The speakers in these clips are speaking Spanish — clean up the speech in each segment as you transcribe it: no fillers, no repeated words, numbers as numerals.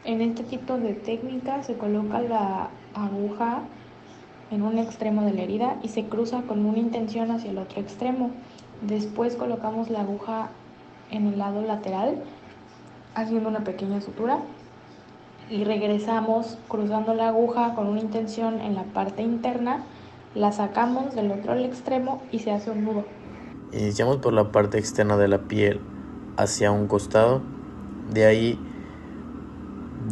En este tipo de técnica se coloca la aguja en un extremo de la herida y se cruza con una intención hacia el otro extremo. Después colocamos la aguja en el lado lateral haciendo una pequeña sutura y regresamos cruzando la aguja con una intención en la parte interna, la sacamos del otro al extremo y se hace un nudo. Iniciamos por la parte externa de la piel hacia un costado. De ahí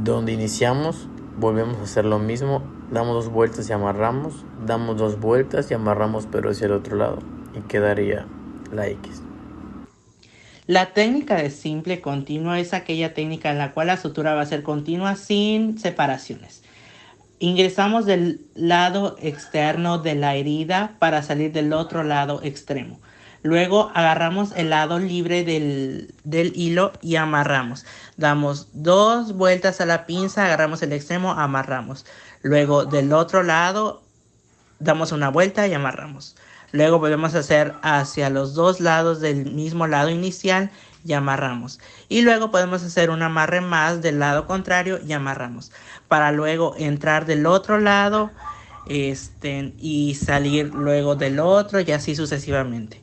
donde iniciamos volvemos a hacer lo mismo, damos 2 vueltas y amarramos, damos 2 vueltas y amarramos pero hacia el otro lado y quedaría la X. La técnica de simple continuo es aquella técnica en la cual la sutura va a ser continua sin separaciones. Ingresamos del lado externo de la herida para salir del otro lado extremo. Luego agarramos el lado libre del hilo y amarramos. Damos 2 vueltas a la pinza, agarramos el extremo, amarramos. Luego del otro lado damos una vuelta y amarramos. Luego volvemos a hacer hacia los 2 lados del mismo lado inicial y amarramos. Y luego podemos hacer un amarre más del lado contrario y amarramos. Para luego entrar del otro lado y salir luego del otro y así sucesivamente.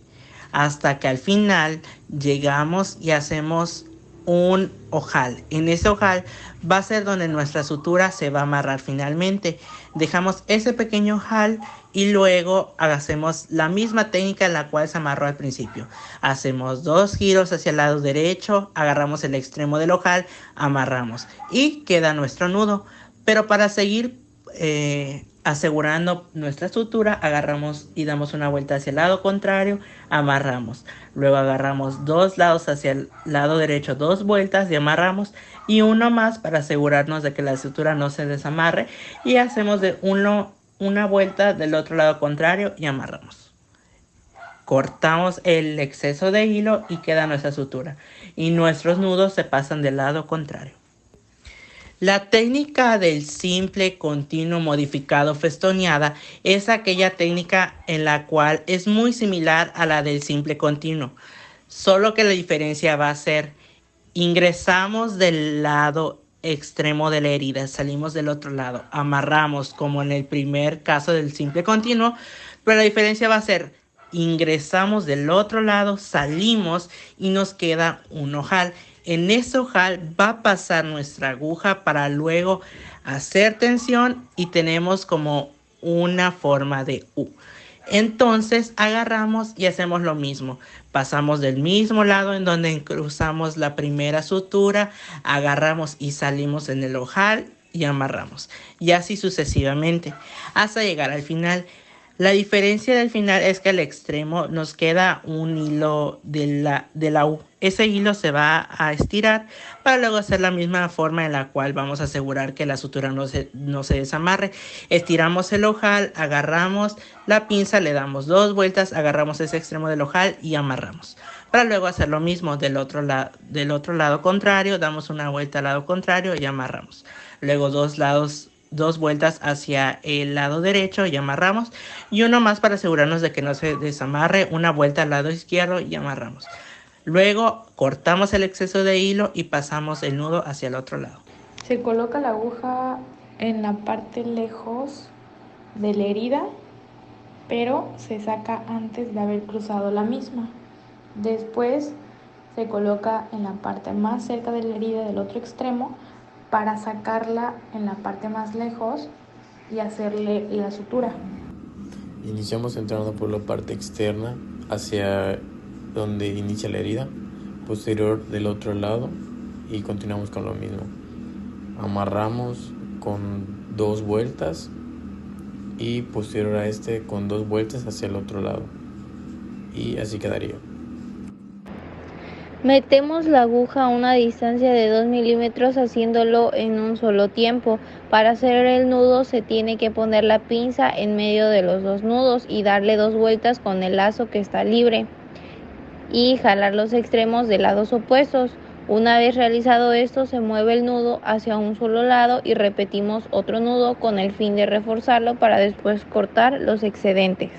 Hasta que al final llegamos y hacemos un ojal. En ese ojal va a ser donde nuestra sutura se va a amarrar finalmente. Dejamos ese pequeño ojal y luego hacemos la misma técnica en la cual se amarró al principio. Hacemos 2 giros hacia el lado derecho, agarramos el extremo del ojal, amarramos y queda nuestro nudo. Pero para seguir asegurando nuestra sutura, agarramos y damos una vuelta hacia el lado contrario, amarramos. Luego agarramos 2 lados hacia el lado derecho, 2 vueltas y amarramos. Y uno más para asegurarnos de que la sutura no se desamarre. Y hacemos una vuelta del otro lado contrario y amarramos. Cortamos el exceso de hilo y queda nuestra sutura. Y nuestros nudos se pasan del lado contrario. La técnica del simple continuo modificado festoneada es aquella técnica en la cual es muy similar a la del simple continuo, solo que la diferencia va a ser ingresamos del lado extremo de la herida, salimos del otro lado, amarramos como en el primer caso del simple continuo, pero la diferencia va a ser ingresamos del otro lado, salimos y nos queda un ojal. En ese ojal va a pasar nuestra aguja para luego hacer tensión y tenemos como una forma de U. Entonces agarramos y hacemos lo mismo. Pasamos del mismo lado en donde cruzamos la primera sutura, agarramos y salimos en el ojal y amarramos. Y así sucesivamente hasta llegar al final. La diferencia del final es que al extremo nos queda un hilo de la U. Ese hilo se va a estirar para luego hacer la misma forma en la cual vamos a asegurar que la sutura no se desamarre. Estiramos el ojal, agarramos la pinza, le damos 2 vueltas, agarramos ese extremo del ojal y amarramos. Para luego hacer lo mismo del otro lado contrario, damos una vuelta al lado contrario y amarramos. Luego 2 vueltas hacia el lado derecho y amarramos. Y uno más para asegurarnos de que no se desamarre. Una vuelta al lado izquierdo y amarramos. Luego cortamos el exceso de hilo y pasamos el nudo hacia el otro lado. Se coloca la aguja en la parte lejos de la herida, pero se saca antes de haber cruzado la misma. Después se coloca en la parte más cerca de la herida del otro extremo para sacarla en la parte más lejos y hacerle la sutura. Iniciamos entrando por la parte externa hacia donde inicia la herida, posterior del otro lado y continuamos con lo mismo. Amarramos con 2 vueltas y posterior a este con 2 vueltas hacia el otro lado y así quedaría. Metemos la aguja a una distancia de 2 milímetros haciéndolo en un solo tiempo. Para hacer el nudo se tiene que poner la pinza en medio de los 2 nudos y darle 2 vueltas con el lazo que está libre y jalar los extremos de lados opuestos. Una vez realizado esto, se mueve el nudo hacia un solo lado y repetimos otro nudo con el fin de reforzarlo para después cortar los excedentes.